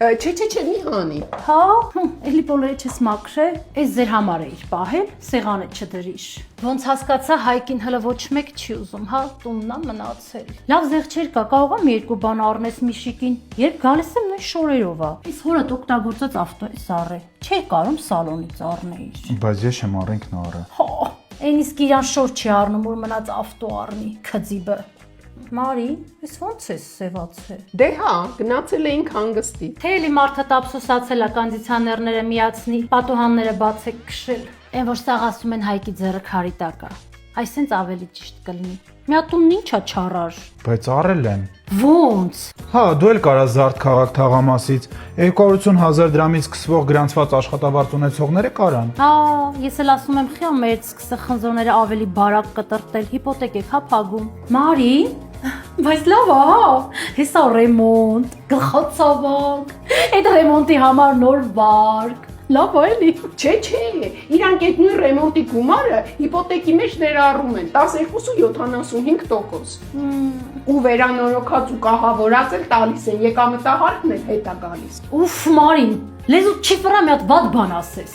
Չէ, մի անի։ Հա, էլի բոլորը չես մաքրե, այս ձեր համար էիր պահել, սեղանը չդրիշ։ Ոնց հասկացա Հայկին հələ ոչ մեկ չի ուզում, հա, տուննա մնացել։ Լավ զեղչեր կա, կարող եմ երկու բան առնես Միշիկին, երբ գալիս եմ նույն շորերով ա։ Իսկ հորդ օգտագործած ավտո էս առե։ Չէ, կարում սալոնից առնեիր։ Բայց ես չեմ առ ինքն առը։ Հա, այն իսկ իրան շոր չի առնում, որ մնաց ավտո առնի, քծիբը։ Մարի, ես ոնց ես սևացել։ Դե հա, գնացել էինք հանգստի։ Թե էլի մարդը տապսոսացել է կոնդիցիոներները միացնի, պատուհանները բաց եք քշել։ Այն որ սաղ ասում են Հայկի ձեռը քարի տակ է։ Այսինքն ավելի ճիշտ կլինի։ Միատունն ի՞նչ է չարար։ Բայց առել եմ։ Ոնց։ Հա, դու էլ կարաս Զարդ քաղաք թաղամասից 250,000 դրամից սկսվող գրանցված աշխատավարձ ունեցողները կարան։ Հա, ես էլ ասում եմ, խիա մեր սկսը խնձորները ավելի բարակ կտրտել, հիպոթեք եք հա փագում։ Մարի, բայց լավ է, հա։ Հեսա ռեմոնտ, գլխացավանք։ Այդ ռեմոնտի համար նոր վարկ։ Լավ է էլի։ Չէ, իրանք այդ նույն ռեմոնտի գումարը հիպոթեկի մեջ ներառում են 12.75%։ Ու վերանորոգած ու կահավորած էլ տալիս են, եկամտահարկն էլ հետ է գալիս։ Ուֆ, Մարին, լեզուդ չի վրա մի հատ վատ բան ասես։